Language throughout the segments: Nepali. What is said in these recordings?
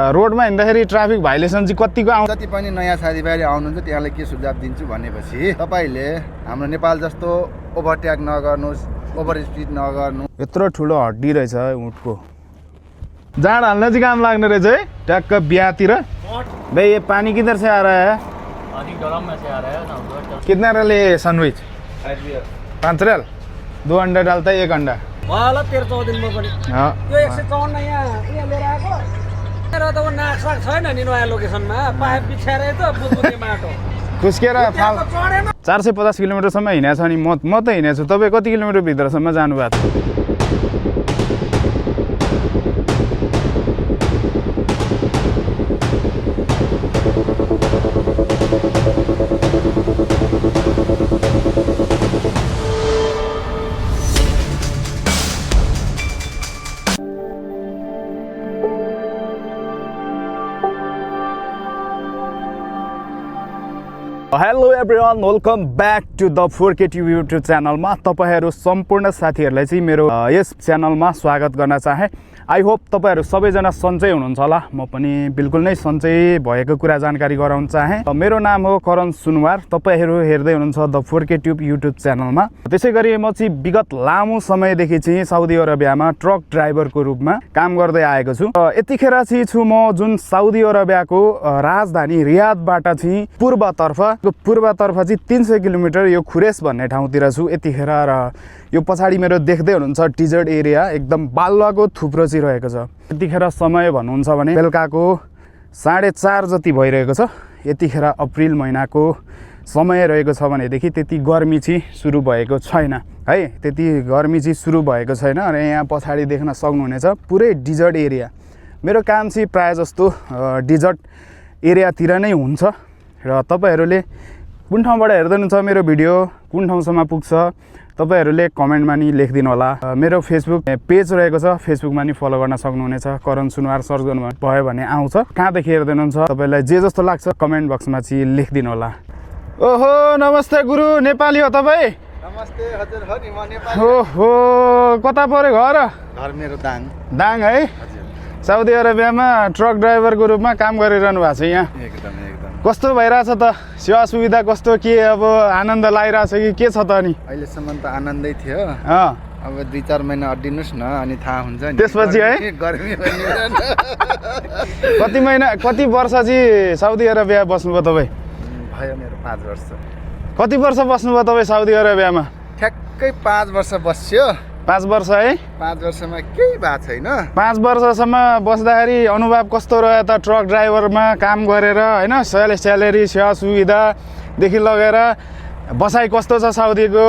रोडमा हिँड्दाखेरि ट्राफिक भाइलेसन चाहिँ कतिको आउँछ? जति पनि नयाँ साथीभाइले आउनुहुन्छ त्यहाँलाई के सुझाव दिन्छु भनेपछि तपाईले हाम्रो नेपाल जस्तो ओभरटेक नगर्नुहोस्, ओभर स्पिड नगर्नु। यत्रो ठुलो हड्डी रहेछ ऊँटको। जाँड हाल्न चाहिँ काम लाग्ने रहेछ है ट्याक्क बिहातिर। भाई ये पानी किधर से आ रहा है? पानी गरम में से आ रहा है ना। कितना रियल ये सैंडविच? 5 रियल। 2 अंडा डालता है 1 अंडा। वाला 13 दिन में पनि हाँ यो 154 यहाँ लिएर आएको र त वो नाकसाक छैन नि नयाँ लोकेसनमा पाइप बिछाएर त बुझ्ने माटो खुस्केर फाल 450 किलोमिटरसम्म हिँडेको छ नि म त हिँडेको छु। तपाईँ कति किलोमिटर भित्रसम्म जानुभएको छ? Hello everyone, welcome back to the 4K TV YouTube च्यानलमा तपाईहरू सम्पूर्ण साथीहरूलाई चाहिँ मेरो यस च्यानलमा स्वागत गर्न चाहे। आई होप तपाईहरू सबैजना सन्चै हुनुहुन्छ होला। म पनि बिल्कुल नै सन्चै भएको कुरा जानकारी गराउन चाहे। मेरो नाम हो करण सुनवार। तपाईहरू हेर्दै हुनुहुन्छ द 4K टिभी युट्युब च्यानलमा। त्यसैगरी म चाहिँ विगत लामो समयदेखि चाहिँ साउदी अरेबियामा ट्रक ड्राइभरको रूपमा काम गर्दै आएको छु। यतिखेर चाहिँ छु म जुन साउदी अरेबियाको राजधानी रियादबाट चाहिँ पूर्वतर्फ चाहिँ 300 किलोमिटर यो खुरेस भन्ने ठाउँतिर छु यतिखेर। र यो पछाडि मेरो देख्दै हुनुहुन्छ डिजर्ट एरिया, एकदम बालुवाको थुप्रो चाहिँ रहेको छ। यतिखेर समय भन्नुहुन्छ भने बेलुकाको 4:30 जति भइरहेको छ। यतिखेर अप्रिल महिनाको समय रहेको छ भनेदेखि त्यति गर्मी चाहिँ सुरु भएको छैन है। त्यति गर्मी चाहिँ सुरु भएको छैन। र यहाँ पछाडि देख्न सक्नुहुनेछ पुरै डिजर्ट एरिया। मेरो काम चाहिँ प्रायः जस्तो डिजर्ट एरियातिर नै हुन्छ। र तपाईहरूले कुन ठाउँबाट हेर्दै हुनुहुन्छ मेरो भिडियो, कुन ठाउँसम्म पुग्छ तपाईहरूले कमेन्टमा नि लेखिदिनु होला। मेरो फेसबुक पेज रहेको छ, फेसबुकमा नि फलो गर्न सक्नुहुनेछ। करण सुनवार सर्च गर्नुभयो भने आउँछ। कहाँदेखि हेर्दै हुनुहुन्छ तपाईँलाई जे जस्तो लाग्छ कमेन्ट बक्समा चाहिँ लेखिदिनु होला। ओहो नमस्ते गुरु, नेपाली हो तपाईँ? नमस्ते हजुर, हो नि म नेपाली। ओहो कता पर्यो घर? घर मेरो दाङ। दाङ है? साउदी अरेबियामा ट्रक ड्राइभरको रूपमा काम गरिरहनु भएको छ यहाँ। एकदम कस्तो भइरहेछ त? सेवा सुविधा कस्तो, के अब आनन्द लागिरहेछ कि के छ त? अनि अहिलेसम्म त आनन्दै थियो। अब 2-4 महिना अड्डिनुहोस् न अनि थाहा हुन्छ नि त्यसपछि है गर्मी कति वर्ष चाहिँ साउदी अरेबिया बस्नुभयो तपाईँ? भयो मेरो 5 वर्ष। कति वर्ष बस्नुभयो तपाईँ साउदी अरेबियामा? ठ्याक्कै 5 वर्ष बस्यो। 5 वर्ष है? 5 वर्षमा केही भएको छैन। 5 वर्षसम्म बस्दाखेरि अनुभव कस्तो रह्यो त? ट्रक ड्राइभरमा काम गरेर होइन, स्यालेरी सेवा सुविधादेखि लगेर बसाइ कस्तो छ साउदीको?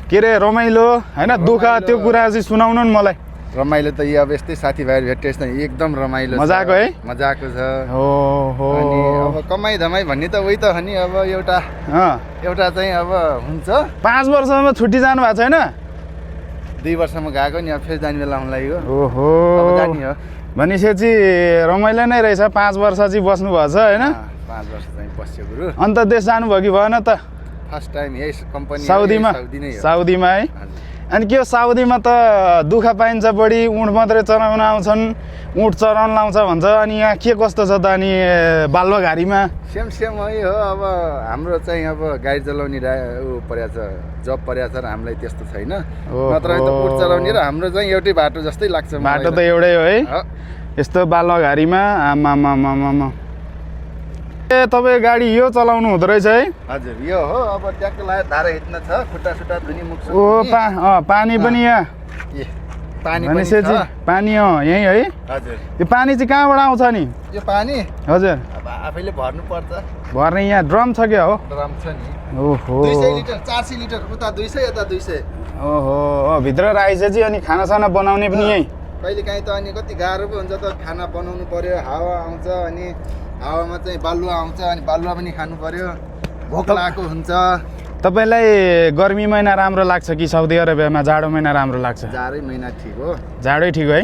के अरे रमाइलो होइन, दुःख, त्यो कुरा चाहिँ सुनाउनु नि मलाई। रमाइलो त यो अब यस्तै साथीभाइहरू भेटेस् न एकदम रमाइलो मजाको है? मजाको छ। ओहो अनि अब कमाइ धमाइ भन्ने त उही त हो नि। अब एउटा चाहिँ अब हुन्छ। 5 वर्षमा छुट्टी जानु भएको छैन? 2 वर्षमा गएको नि, अब फेरि जाने बेला आउनु लाग्यो। ओहो अब जाने हो भनेपछि रमाइलो नै रहेछ। 5 वर्ष चाहिँ बस्नुभएको छ होइन? 5 वर्ष चाहिँ बस्यो गुरु। अन्त देश जानुभयो कि भएन त? फर्स्ट टाइम यही कम्पनी साउदीमा है? अनि के हो साउदीमा त दुःख पाइन्छ बढी, ऊँट मात्रै चराउन आउँछन्, ऊँट चराउन लाउँछ भन्छ। अनि यहाँ के कस्तो छ त? अनि बालुवा घारीमा सेम है हो। अब हाम्रो चाहिँ अब गाडी चलाउने परेको छ, जब परेको छ र हामीलाई त्यस्तो छैन। नत्र त ऊँट चलाउने र हाम्रो चाहिँ एउटै बाटो जस्तै लाग्छ। बाटो त एउटै हो है? यस्तो बालुवा घारीमा आमा तपाईँ गाडी यो चलाउनु हुँदो रहेछ है? हजुर यो हो। अब ट्याक्क लाग्यो, धारा हिँड्न छ, खुट्टा सुट्टा धुनी मुख। पानी पनि यहाँ? पानी पानी यही है? हजुर। यो पानी चाहिँ कहाँबाट आउँछ नि? यो पानी हजुर अब आफैले भर्नु पर्छ। भर्ने यहाँ ड्रम छ क्या हो? ड्रम छ नि। ओहो 200 लिटर 400 लिटर, उता 200 यता 200। ओहो भित्र राखेछ चाहिँ। अनि खानासाना बनाउने पनि यही? कहिले काहीँ त अनि कति गाह्रो पो हुन्छ त, खाना बनाउनु पर्यो, हावा आउँछ, अनि हावामा चाहिँ बालुवा आउँछ, अनि बालुवा पनि खानु पर्यो, भोक लागेको हुन्छ। तपाईँलाई गर्मी महिना राम्रो लाग्छ कि साउदी अरेबियामा जाडो महिना राम्रो लाग्छ? जाडै महिना ठिक हो। जाडै ठिक है?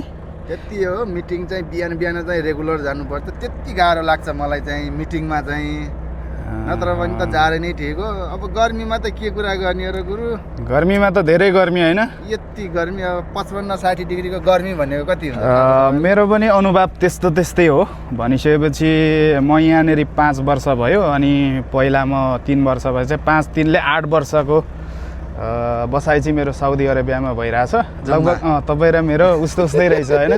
त्यति हो। मिटिङ चाहिँ बिहान चाहिँ रेगुलर जानुपर्छ, त्यति गाह्रो लाग्छ मलाई चाहिँ मिटिङमा चाहिँ। नत्र भने त जाडो नै ठिक हो। अब गर्मीमा त के कुरा गर्ने हो र गुरु, गर्मीमा त धेरै गर्मी होइन? यति गर्मी अब 55-60 डिग्रीको गर्मी भनेको कति हुन्छ? मेरो पनि अनुभव त्यस्तै हो। भनिसकेपछि म यहाँनिर 5 वर्ष भयो अनि पहिला म 3 वर्ष भएपछि 5-3ले 8 वर्षको बसाइ चाहिँ मेरो साउदी अरेबियामा भइरहेछ। लगभग तपाईँ र मेरो उस्तै रहेछ होइन?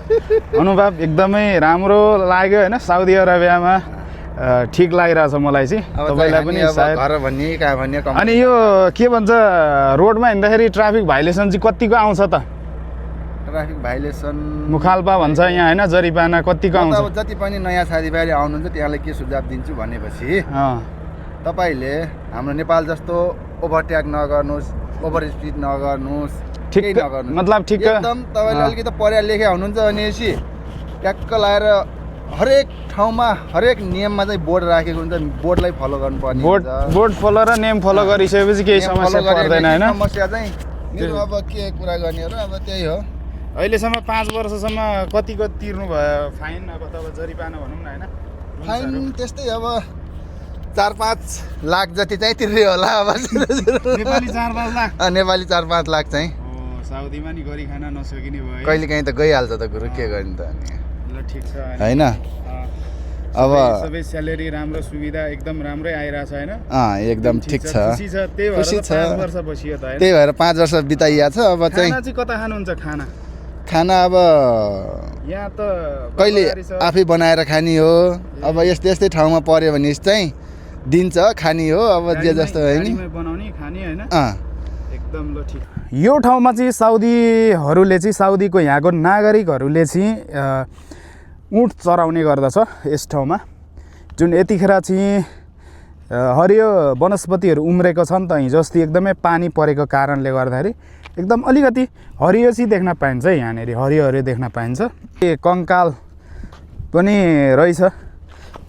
अनुभव एकदमै राम्रो लाग्यो होइन? साउदी अरेबियामा ठिक लागिरहेछ मलाई चाहिँ। तपाईँलाई पनि सायद घर भन्ने कहाँ भन्ने। अनि यो के भन्छ रोडमा हिँड्दाखेरि ट्राफिक भाइलेसन चाहिँ कतिको आउँछ त? ट्राफिक भाइलेसन मुखाल्पा भन्छ यहाँ होइन, जरिवाना कतिको आउँछ? अब जति पनि नयाँ साथीभाइले आउनुहुन्छ त्यहाँलाई के सुझाव दिन्छु भनेपछि तपाईँले हाम्रो नेपाल जस्तो ओभरटेक नगर्नुहोस्, ओभर स्पिड नगर्नुहोस्, ठिक मतलब ठिक एकदम। तपाईँले अलिकति पढा लेखे हुनुहुन्छ भनेपछि ट्याक्क लगाएर हरेक ठाउँमा हरेक नियममा चाहिँ बोर्ड राखेको हुन्छ, बोर्डलाई फलो गर्नुपर्ने। बोर्ड फलो र नेम फलो गरिसकेपछि केही समस्या पर्दैन होइन? समस्या चाहिँ मेरो अब के कुरा गर्ने हो र अब त्यही हो। अहिलेसम्म 5 वर्षसम्म कतिको तिर्नु भयो फाइन अब तपाईँ जरिवाना भनौँ न होइन? फाइन त्यस्तै अब 4-5 लाख जति चाहिँ तिर्यो होला अब। नेपाली 4-5 लाख? नेपाली 4-5 लाख चाहिँ। साउदीमा नि गरी खान नसकिने भयो। कहिलेकाहीँ त गइहाल्छ त गुरु, के गर्ने त ल ठिक छ होइन? अब सबै स्यालेरी राम्रो सुविधा एकदम राम्रै आइरहेछ होइन? एकदम ठिक छ। खुसी छ। 5 वर्ष बसियो त होइन? त्यही भएर 5 वर्ष बिताइएको छ। अब चाहिँ कता खानुहुन्छ खाना अब यहाँ त कहिले आफै बनाएर खाने हो। अब यस्तै ठाउँमा पर्यो भने चाहिँ दिन्छ खाने हो। अब जे जस्तो होइन बनाउने खाने होइन? एकदम ल ठिक। यो ठाउँमा चाहिँ साउदीहरूले चाहिँ साउदीको यहाँको नागरिकहरूले चाहिँ ऊँट चराउने गर्दछ यस ठाउँमा। जुन यतिखेर चाहिँ हरियो वनस्पतिहरू उम्रेको छ नि त, हिजो अस्ति एकदमै पानी परेको कारणले गर्दाखेरि एकदम अलिकति हरियो चाहिँ देख्न पाइन्छ है यहाँनिर, हरियो देख्न पाइन्छ। कङ्काल पनि रहेछ,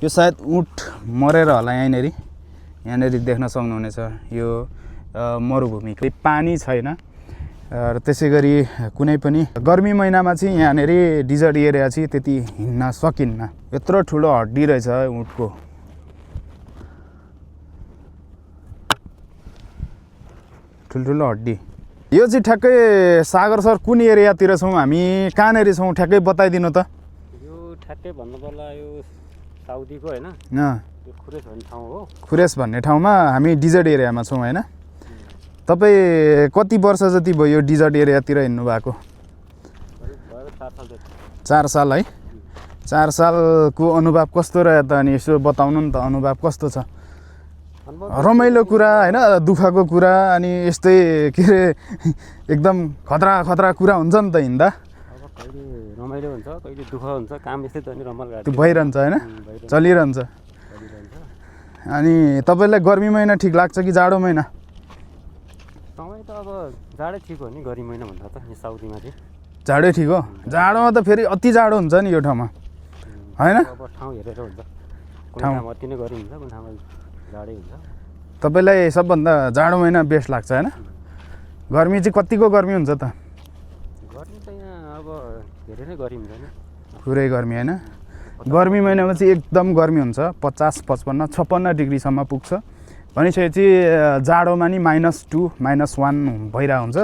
यो सायद ऊँट मरेर होला यहाँनिर देख्न सक्नुहुनेछ। यो मरुभूमि पानी छैन र त्यसै गरी कुनै पनि गर्मी महिनामा चाहिँ यहाँनिर डिजर्ट एरिया चाहिँ त्यति हिँड्न सकिन्न। यत्रो ठुलो हड्डी रहेछ ऊँटको। ठुल्ठुलो हड्डी। यो चाहिँ ठ्याक्कै सागर सर कुन एरियातिर छौँ हामी, कहाँनिर छौँ ठ्याक्कै बताइदिनु त। यो ठ्याक्कै भन्नुपर्दा यो साउदीको होइन, यो खुरेस भन्ने ठाउँ हो। खुरेस भन्ने ठाउँमा हामी डिजर्ट एरियामा छौँ होइन? तपाईँ कति वर्ष जति भयो यो डिजर्ट एरियातिर हिँड्नु भएको? 4 साल है? 4 सालको अनुभव कस्तो रह्यो त? अनि यसो बताउनु नि त, अनुभव कस्तो छ? रमाइलो कुरा होइन, दुःखको कुरा अनि यस्तै के अरे एकदम खतरा कुरा हुन्छ नि त हिँड्दा? कहिले रमाइलो हुन्छ, कहिले दुःख हुन्छ, काम यस्तै त नि रमाइलो त्यो भइरहन्छ होइन? चलिरहन्छ। अनि तपाईँलाई गर्मी महिना ठिक लाग्छ कि जाडो महिना? समय त अब जाडै ठिक हो नि, गर्मी महिना भन्दा त यहाँ साउदीमा चाहिँ जाडै ठिक हो। जाडोमा त फेरि अति जाडो हुन्छ नि यो ठाउँमा होइन? अब ठाउँ हेरेर हुन्छ, कुन ठाउँमा अति नै गर्मी हुन्छ, कुन ठाउँमा जाडै हुन्छ। तपाईँलाई सबभन्दा जाडो महिना बेस्ट लाग्छ होइन? गर्मी चाहिँ कतिको गर्मी हुन्छ त? गर्मी त यहाँ अब धेरै नै गर्मी हुन्छ नि, पुरै गर्मी होइन? गर्मी महिनामा चाहिँ एकदम गर्मी हुन्छ, 50, 55, 56 डिग्रीसम्म पुग्छ। भनिसकेपछि जाडोमा नि -2, -1 भइरहेको हुन्छ।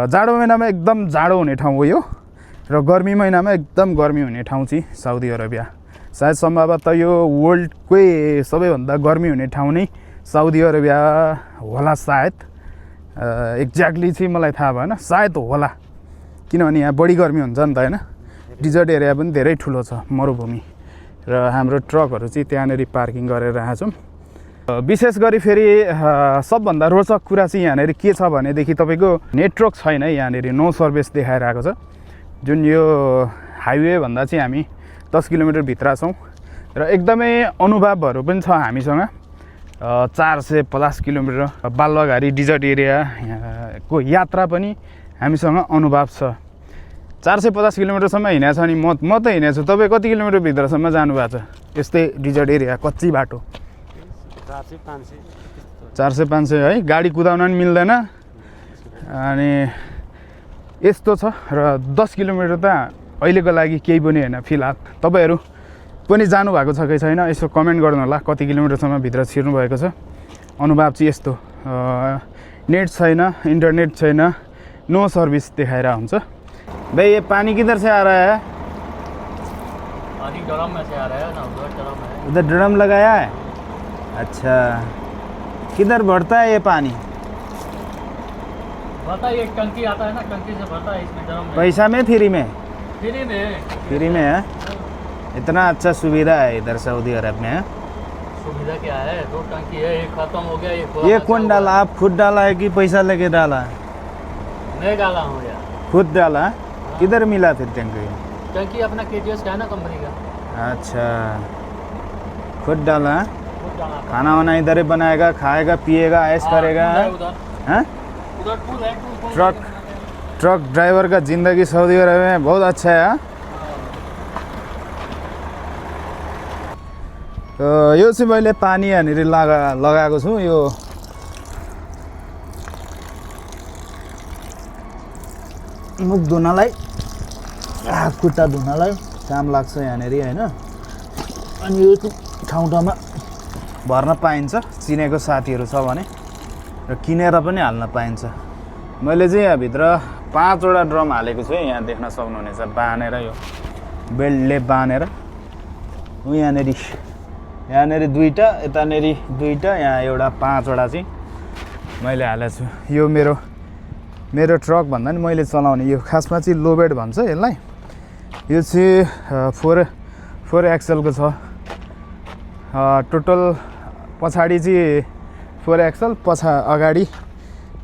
जाडो महिनामा एकदम जाडो हुने ठाउँ हो यो, र गर्मी महिनामा एकदम गर्मी हुने ठाउँ चाहिँ साउदी अरेबिया। सायद सम्भवतः यो वर्ल्डकै सबैभन्दा गर्मी हुने ठाउँ नै साउदी अरेबिया होला सायद। एक्ज्याक्टली चाहिँ मलाई थाहा भएन, सायद होला, किनभने यहाँ बढी गर्मी हुन्छ नि त होइन? डिजर्ट एरिया पनि धेरै ठुलो छ, मरुभूमि, र हाम्रो ट्रकहरू चाहिँ त्यहाँनिर पार्किङ गरेर आएको छौँ। विशेष गरी फेरि सबभन्दा रोचक कुरा चाहिँ यहाँनिर के छ भनेदेखि तपाईँको नेटवर्क छैन यहाँनिर, नो सर्भिस देखाइरहेको छ। जुन यो हाइवे भन्दा चाहिँ हामी 10 किलोमिटर भित्र छौँ र एकदमै अनुभवहरू पनि छ हामीसँग। 450 किलोमिटर बालुवाघारी डिजर्ट एरियाको यात्रा पनि हामीसँग अनुभव छ। 450 किलोमिटरसम्म हिँडेको छ नि म त हिँडेको छु। तपाईँ कति किलोमिटर भित्रसम्म जानुभएको छ यस्तै डिजर्ट एरिया कच्ची बाटो? 400-500 है? गाडी कुदाउन पनि मिल्दैन। अनि यस्तो छ र 10 किलोमिटर त अहिलेको लागि केही पनि होइन फिलहाल। तपाईँहरू पनि जानुभएको छ कि छैन यसो कमेन्ट गर्नु होला कति किलोमिटरसम्म भित्र छिर्नु भएको छ अनुभव चाहिँ यस्तो नेट छैन इन्टरनेट छैन नो सर्भिस देखाएर हुन्छ भाई ये पानी किधर से आ रहा है पानी ड्रम में से आ रहा है ना उधर ड्रम है उधर ड्रम लगाया है अच्छा किधर भरता है ये पानी भरता है, एक टंकी आता है ना टंकी से भरता है इसमें ड्रम में पैसा में फ्री में फ्री में है इतना अच्छा सुविधा है इधर सऊदी अरब में है सुविधा क्या है 2 टंकी है एक खत्म हो गया एक ये कौन डाला आप खुद डाला है कि पैसा लेके डाला है मैं डाला हूँ यार खुद डाला किधर मिला फिर टंकी टंकी अपना KTS का है ना कंपनी का अच्छा खुद डाला खुद डाला था। खाना वाना इधर ही बनाएगा खाएगा पिएगा ऐश करेगा हाँ, उधर हैं उधर टूल है टूल ट्रक ड्राइवर का जिंदगी सऊदी अरब में बहुत अच्छा है हाँ? यो चाहिँ मैले पानी यहाँनिर लगाएको छु यो मुख धुनलाई खुट्टा धुनलाई काम लाग्छ यहाँनिर होइन अनि यो ठाउँमा भर्न पाइन्छ चिनेको साथीहरू छ भने र किनेर पनि हाल्न पाइन्छ मैले चाहिँ यहाँभित्र 5वटा ड्रम हालेको छु यहाँ देख्न सक्नुहुनेछ बाँधेर यो बेल्टले बाँधेर यहाँनिर 2टा यतानिर 2टा यहाँ एउटा 5वटा चाहिँ मैले हालेको छु यो मेरो ट्रक भन्दा नि मैले चलाउने यो खासमा चाहिँ लोबेड भन्छ यसलाई यो चाहिँ 4 एक्सएलको छ टोटल पछाडि चाहिँ 4 एक्सएल अगाडि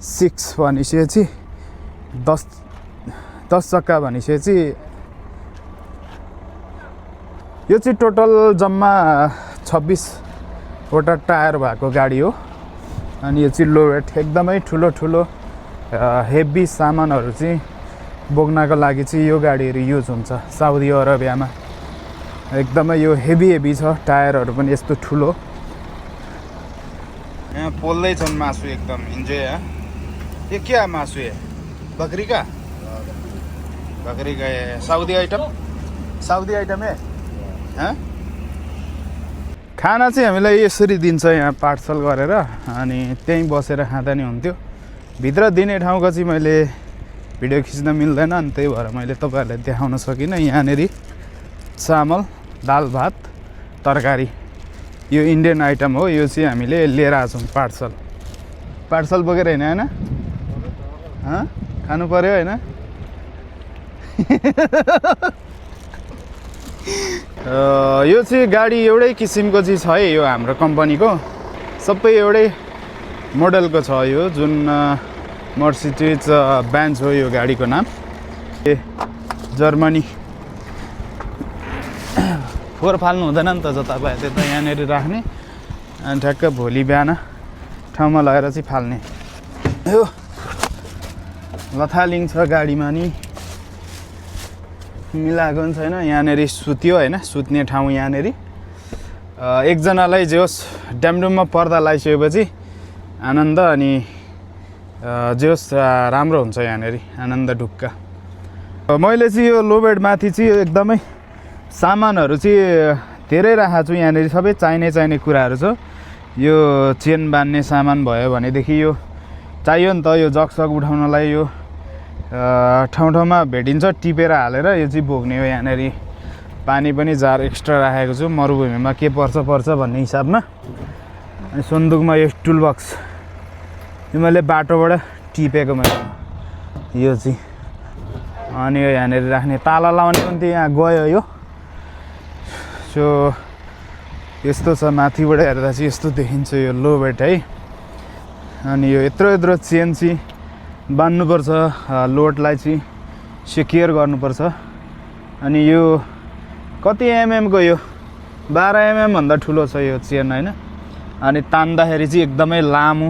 6 भनेपछि 10 चक्का भनेपछि यो चाहिँ टोटल जम्मा 26वटा टायर भएको गाडी हो अनि यो चाहिँ लोवेट एकदमै ठुलो हेभी सामानहरू चाहिँ बोक्नको लागि चाहिँ यो गाडीहरू युज हुन्छ साउदी अरबियामा एकदमै यो हेभी छ टायरहरू पनि यस्तो ठुलो यहाँ पोल्दै छन् मासु एकदम इन्जोय है ये क्या मासु है बकरी का साउदी आइटम है हाँ? खाना चाहिँ हामीलाई यसरी दिन्छ यहाँ पार्सल गरेर अनि त्यहीँ बसेर खाँदा नि हुन्थ्यो भित्र दिने ठाउँको चाहिँ मैले भिडियो खिच्न मिल्दैन अनि त्यही भएर मैले तपाईँहरूलाई देखाउन सकिनँ यहाँनिर चामल दाल भात तरकारी यो इन्डियन आइटम हो यो चाहिँ हामीले लिएर आएको छौँ पार्सल बोकेर होइन खानु पर्यो होइन यो चाहिँ गाडी एउटै किसिमको चाहिँ छ है यो हाम्रो कम्पनीको सबै एउटै मोडलको छ यो जुन मर्सिडिज बेन्ज हो यो गाडीको नाम जर्मनी 4 फाल्नु हुँदैन नि त जता पाए त्यता यहाँनिर राख्ने अनि ठ्याक्क भोलि बिहान ठाउँमा लगेर चाहिँ फाल्ने यो लथालिङ छ गाडीमा नि मिलाएको पनि छैन यहाँनिर सुत्यो होइन सुत्ने ठाउँ यहाँनिर एकजनालाई जे होस् ड्यामडुममा पर्दा लगाइसकेपछि आनन्द अनि जे होस् राम्रो हुन्छ यहाँनिर आनन्द ढुक्क मैले चाहिँ यो लोबेडमाथि चाहिँ एकदमै सामानहरू चाहिँ धेरै राखेको छु यहाँनिर सबै चाहिने कुराहरू छ यो चेन बान्ने सामान भयो भनेदेखि यो चाहियो नि त यो जगसग उठाउनलाई यो ठाउँमा भेटिन्छ टिपेर हालेर यो चाहिँ बोक्ने हो यहाँनिर पानी पनि जार एक्स्ट्रा राखेको छु मरुभूमिमा के पर्छ भन्ने हिसाबमा अनि सन्दुकमा यो टुल बक्स यो मैले बाटोबाट टिपेको मैले यो चाहिँ अनि यो यहाँनिर राख्ने ताला लाउने पनि त्यहाँ गयो यो सो यस्तो छ माथिबाट हेर्दा चाहिँ यस्तो देखिन्छ यो लोबेट है अनि यो यत्रो चेन चाहिँ बान्नुपर्छ लोडलाई चाहिँ सेक्योर गर्नुपर्छ अनि यो कति एमएमको यो 12 एमएम भन्दा ठुलो छ यो चेन होइन अनि तान्दाखेरि चाहिँ एकदमै लामो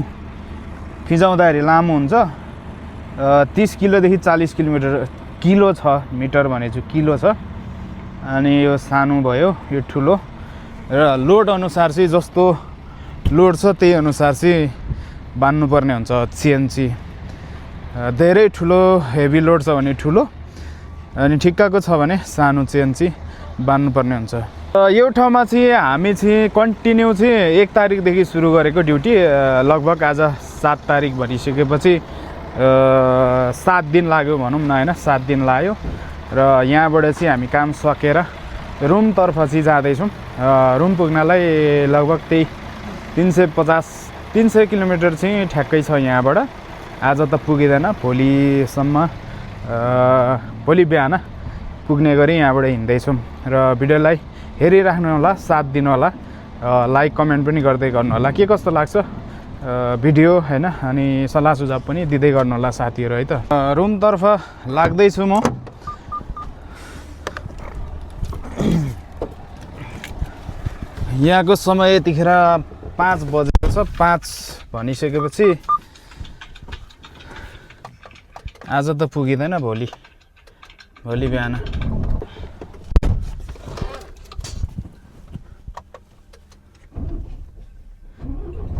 फिजाउँदाखेरि लामो हुन्छ 30 किलोदेखि 40 किलो छ मिटर भनेछु किलो छ अनि यो सानो भयो यो ठुलो र लोड अनुसार चाहिँ जस्तो लोड छ त्यही अनुसार चाहिँ बान्नुपर्ने हुन्छ चेन चाहिँ धेरै ठुलो हेभी लोड छ भने ठुलो अनि ठिक्कको छ भने सानो चेन चाहिँ बान्नुपर्ने हुन्छ। यो ठाउँमा चाहिँ हामी चाहिँ कन्टिन्यू चाहिँ 1 तारिकदेखि सुरु गरेको ड्युटी लगभग आज 7 तारिक भनिसकेपछि 7 दिन लाग्यो भनौँ न होइन, 7 दिन लाग्यो। र यहाँबाट चाहिँ हामी काम सकेर रुमतर्फ चाहिँ जाँदैछौँ। रुम पुग्नलाई लगभग त्यही 300 किलोमिटर चाहिँ ठ्याक्कै छ यहाँबाट। आज त पुगिँदैन, भोलि बिहान पुग्ने गरी यहाँबाट हिँड्दैछौँ। र भिडियोलाई हेरिराख्नु होला, साथ दिनु होला, लाइक कमेन्ट पनि गर्दै गर्नु होला, के कस्तो लाग्छ भिडियो होइन, अनि सल्लाह सुझाव पनि दिँदै गर्नु होला साथीहरू है त। रुमतर्फ लाग्दैछु म। यहाँको समय यतिखेर 5 बजेको छ। 5 भनिसकेपछि आज त पुगिँदैन, भोलि बिहान।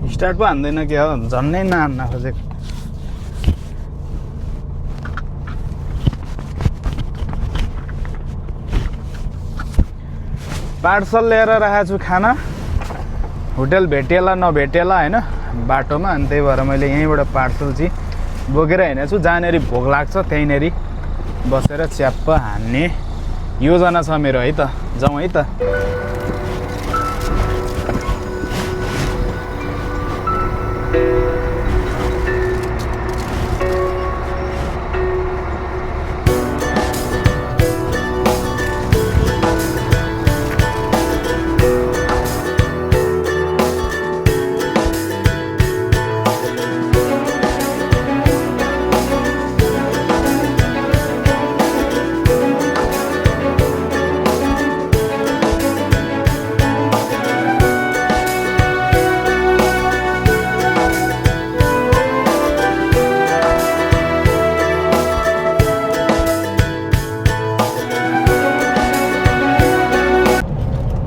स्टार्ट पो हान्दैन क्या हो, झन्नै नहान्न खोजेको। पार्सल लिएर राखेको छु खाना, होटल भेटेला नभेटेला होइन बाटोमा, अनि त्यही भएर मैले यहीँबाट पार्सल चाहिँ बोकेर हिँडेको छु। जहाँनिर भोक लाग्छ त्यहीँनिर बसेर च्याप्प हान्ने योजना छ मेरो है त। जाउँ है त।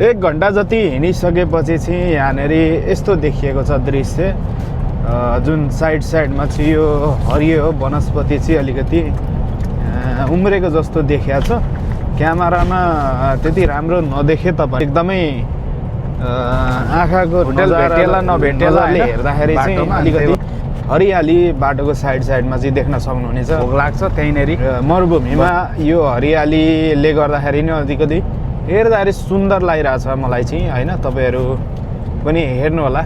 एक घन्टा जति हिँडिसकेपछि चाहिँ यहाँनिर यस्तो देखिएको छ दृश्य, जुन साइडमा चाहिँ यो हरियो वनस्पति चाहिँ अलिकति उम्रेको जस्तो देखिएको छ। क्यामेरामा त्यति राम्रो नदेखे तपाईँ, एकदमै आँखाको होटल भेटेला नभेटेलाले हेर्दाखेरि चाहिँ अलिकति हरियाली बाटोको साइडमा चाहिँ देख्न सक्नुहुनेछ। भोक लाग्छ त्यहीँनिर मरुभूमिमा यो हरियालीले गर्दाखेरि नै अलिकति हेर्दाखेरि सुन्दर लागिरहेछ मलाई चाहिँ होइन। तपाईँहरू पनि हेर्नु होला,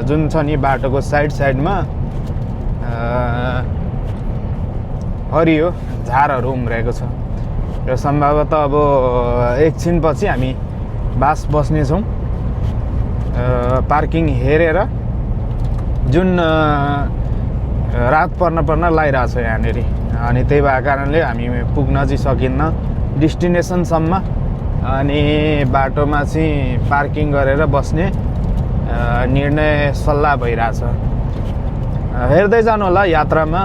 जुन छ नि बाटोको साइडमा हरियो झारहरू उम्रेको छ। र सम्भवतः अब एकछिनपछि हामी बास बस्नेछौँ। पार्किङ हेरेर जुन रात पर्न लागिरहेछ यहाँनिर, अनि त्यही भएको कारणले हामी पुग्न चाहिँ सकिन्न डेस्टिनेसनसम्म। अनि बाटोमा चाहिँ पार्किङ गरेर बस्ने निर्णय सल्लाह भइरहेछ। हेर्दै जानु होला, यात्रामा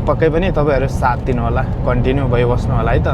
पक्कै पनि तपाईँहरू साथ दिनु होला, कन्टिन्यू भइबस्नु होला है त।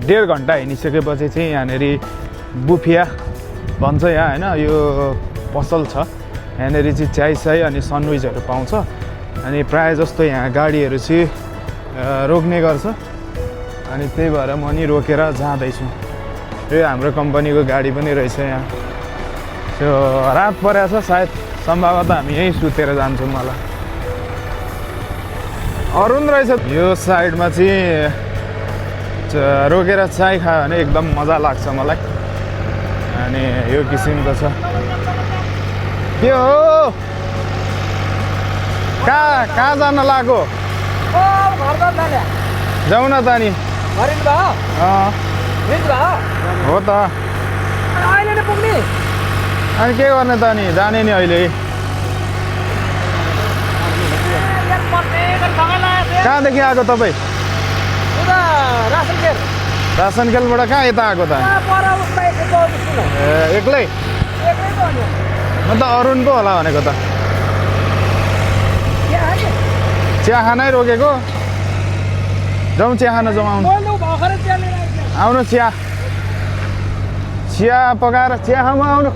डेढ घन्टा हिँडिसकेपछि चाहिँ यहाँनिर बुफिया भन्छ यहाँ होइन, यो पसल छ। यहाँनिर चाहिँ चाय अनि सन्डविचहरू पाउँछ। अनि प्रायः जस्तो यहाँ गाडीहरू चाहिँ रोक्ने गर्छ, अनि त्यही भएर म नि रोकेर जाँदैछु। यो हाम्रो कम्पनीको गाडी पनि रहेछ यहाँ। त्यो रात परेको छ, सायद सम्भवतः हामी यहीँ सुतेर जान्छौँ होला। अरुण रहेछ यो साइडमा चाहिँ रोकेर चाय खायो भने एकदम मजा लाग्छ मलाई। अनि यो किसिमको छ। के हो, कहाँ जान लाग्यो? जाउँ न त नि। हो त, अनि के गर्ने त नि, जाने नि अहिले। कहाँदेखि आएको तपाईँ? रासन केयर रासन खेलबाट कहाँ यता आएको त पर उसमा एक 24 किलो ए एक्लै एक्लै त हो नि म त अरुण पो होला भनेको त चिया खानै रोकेको जाउँ चिया खान जाउँ आउनु बोल्नु भर्खरै चिया लिएर आइसक्यो आउनु चिया पकाएर चिया खाउँ आउनु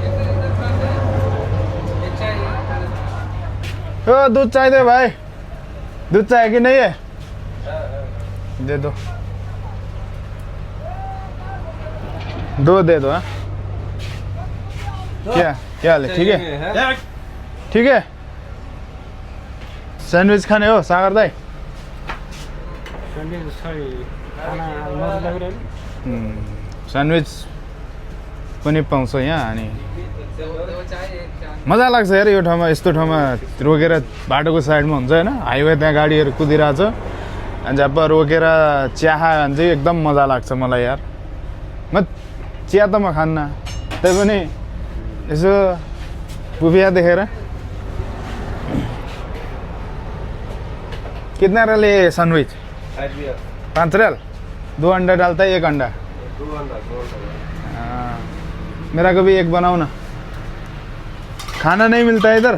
ओ दूध चाहिए भाई दूध चाहिए कि नहीं है दे दो दे दो हाँ क्या हाल है ठीक है ठीक है सैंडविच खाने हो सागर दाई सैंडविच पनि पाउँछ यहाँ अनि मजा लाग्छ यार यो ठाउँमा यस्तो ठाउँमा रोकेर बाटोको साइडमा हुन्छ होइन हाइवे त्यहाँ गाडीहरू कुदिरहेछ अनि जब रोकेर चिया खायो भने चाहिँ एकदम मजा लाग्छ मलाई यार म चिया त म खान्न त्यही पनि यसो बुफिया देखेर कितना रहे सैंडविच 5 रियल 2 अंडा डालता है 1 अंडा मेरा को भी एक बनाओ ना खाना नहीं मिलता है इधर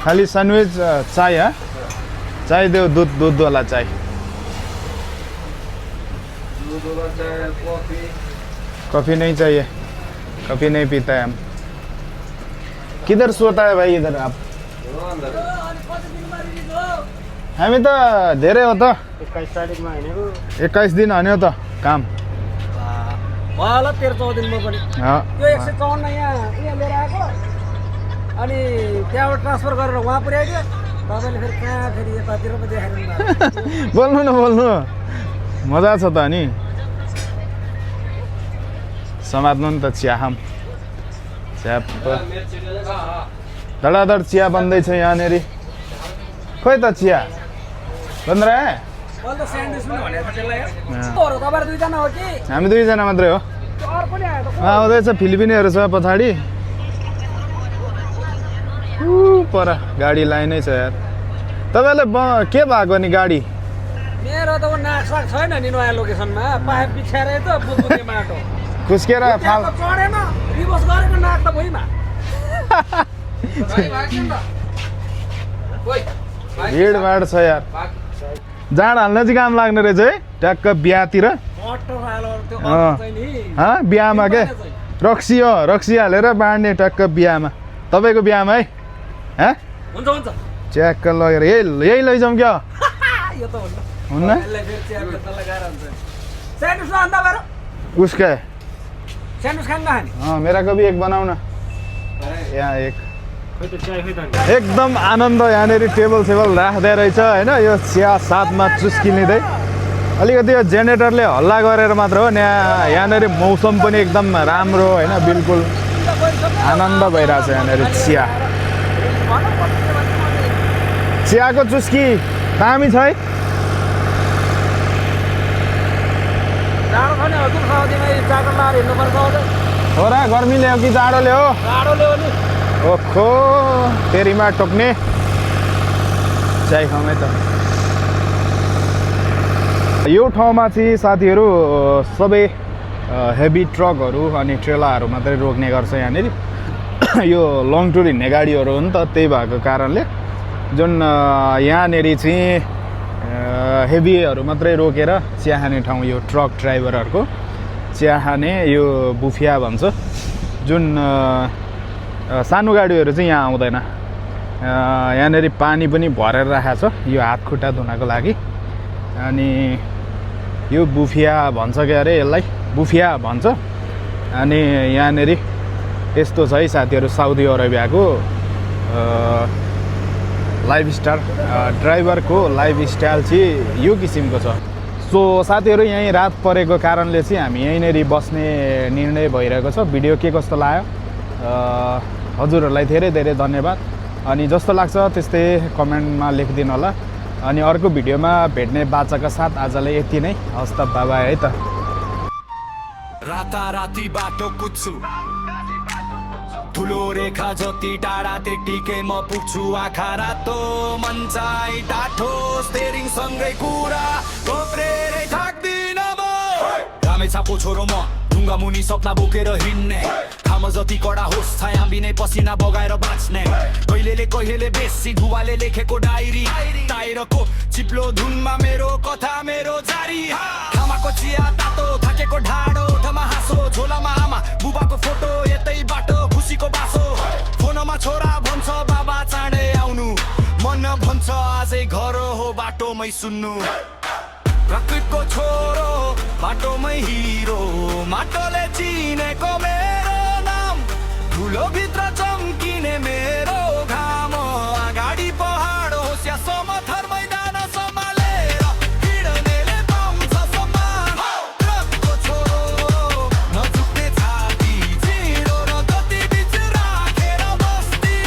खाली सैंडविच चाय है चाय दो दूध वाला चाय कॉफ़ी नहीं चाहिए कॉफ़ी नहीं पीता है हम किधर सोता है भाई इधर आप हामी त धेरै हो त 21 तारिखमा हिँडेको 21 दिन हान्यो त काम होला 13-14 दिनमा पनि यो 154 यहाँ लिएर आएको अनि त्यहाँबाट ट्रान्सफर गरेर उहाँ पुर्याइदियो तपाईँले फेरि कहाँ फेरि यतातिर पो देखाइदिनु बोल्नु न बोल्नु मजा छ त अनि समात्नु नि त चिया खाम चिया धडाधड चिया बन्दैछ यहाँनिर खोइ त चिया बन्द रहे मैले त स्यान्डविच पनि भनेको त्यसलाई तपाईँहरू दुईजना हो कि हामी दुईजना मात्रै हो अर्को नि आयो त आउँदैछ फिलिपिनीहरू छ पछाडि पर गाडी लाइनै छ यार तपाईँलाई के भएको नि गाडी मेरो त नाकसाक छैन नि नयाँ लोकेसनमा पाइप बिछाएरै त बुझ्ने माटो खुस्केर फाल चढेन रिभर्स गरेको नाक त भुइँमा भिडभाड छ यार जाँड हाल्न चाहिँ काम लाग्ने रहेछ है ट्याक्क बिहातिर बिहामा के रक्सी हो रक्सी हालेर बाँड्ने ट्याक्क बिहामा तपाईँको बिहामा है हुन्छ हुन्छ च्याक्क लगेर यही लैजाउँ क्या हुन्न उसका मेरा को भी एक बनाऊ न यहाँ एक एकदम आनन्द यहाँनिर टेबल सेबल राख्दै रहेछ होइन यो चिया साथमा चुस्की लिँदै अलिकति यो जेनेरेटरले हल्ला गरेर मात्र हो यहाँनिर मौसम पनि एकदम राम्रो होइन बिल्कुल आनन्द भइरहेछ यहाँनिर चियाको चुस्की दामी छ है हो र गर्मी ल्यायो कि जाडो ल्यायो नि ओखो तेरीमा टोक्ने चाय खाउँ है त यो ठाउँमा चाहिँ साथीहरू सबै हेभी ट्रकहरू अनि ट्रेलाहरू मात्रै रोक्ने गर्छ यहाँनिर यो लङ टुर हिँड्ने गाडीहरू हो नि त त्यही भएको कारणले जुन यहाँनिर चाहिँ हेभीहरू मात्रै रोकेर चिया खाने ठाउँ यो ट्रक ड्राइभरहरूको चिया खाने यो बुफिया भन्छ जुन सानो गाडीहरू चाहिँ यहाँ आउँदैन यहाँनिर पानी पनि भरेर राखेको छ यो हात खुट्टा धुनको लागि अनि यो बुफिया भन्छ क्या अरे यसलाई बुफिया भन्छ अनि यहाँनिर यस्तो छ है साथीहरू साउदी अरेबियाको लाइफस्टाइल ड्राइभरको लाइफस्टाइल चाहिँ यो किसिमको छ सो साथीहरू यहीँ रात परेको कारणले चाहिँ हामी यहीँनिर बस्ने निर्णय भइरहेको छ भिडियो के कस्तो लाग्यो हजुरहरूलाई धेरै धेरै धन्यवाद अनि जस्तो लाग्छ त्यस्तै कमेन्टमा लेखिदिनु होला अनि अर्को भिडियोमा भेट्ने बाचाका साथ आजलाई यति नै हस् त बाबा है त राताराती बाटो कुद्छु ठुलो रेखा जति टाढा त्यतिकै म पुग्छु आँखा रातो मन चाहिँ टाठो स्टेरिङ सँगै कुरा घोप्रेरै थाक्दिन म रामेछापको छोरो म ढुङ्गा मुनि सपना बोकेर हिँड्ने खाम जति कडा होस् छाया बिनै पसिना बगाएर बाँच्ने कहिलेले बेसी धुवाले लेखेको डायरी टाइरको चिप्लो धुनमा मेरो कथा मेरो जारी खामाको चिया तातो थाकेको ढाडो ओठमा हाँसो झोलामा आमा बुबाको फोटो यतै बाटो खुसीको बासो फोनमा छोरा भन्छ बाबा चाँडै आउनु मन भन्छ आजै घर हो बाटोमै सुन्नु प्रकृतको छोरो बाटोमै हिरो माटोले चिनेको मेरो नाम ठुलो भित्र चम्किने मेरो घाम अगाडि पहाड होस् या समथर मैदान सम्हालेर हिँड्नेले पाउँछ सम्मान प्रकृतको छोरो नझुक्ने छाती चिडो र गति बिच राखेर बस्ती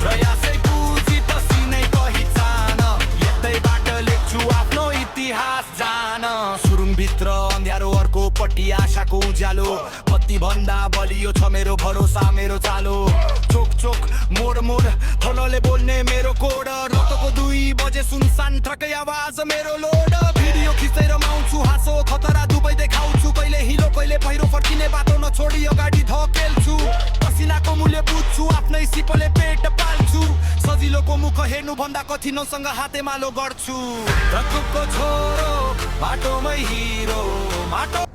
प्रयासै पुँजी पसिनै पहिचान यतैबाट लेख्छु आफ्नो इतिहास जान सुरुङभित्र अँध्यारो अर्कोपट्टि आशाको उज्यालो बत्ती भन्दा बलियो छ मेरो भरोसा मेरो चालो चोक चोक मोड मोड थलोले बोल्ने मेरो कोड रातको 2 बजे सुनसान ट्रकै आवाज मेरो लोड भिडियो खिच्दै रमाउँछु हाँसो खतरा दुबै देखाउँछु कहिले हिलो कहिले पहिरो फर्किने बाटो नछोडी अगाडि धकेल्छु पसिनाको मूल्य बुझ्छु आफ्नै सिपले पेट पाल्छु सजिलोको मुख हेर्नु भन्दा कठिनसँग हातेमालो गर्छु रकुको छोरो बाटोमै हिरो माटो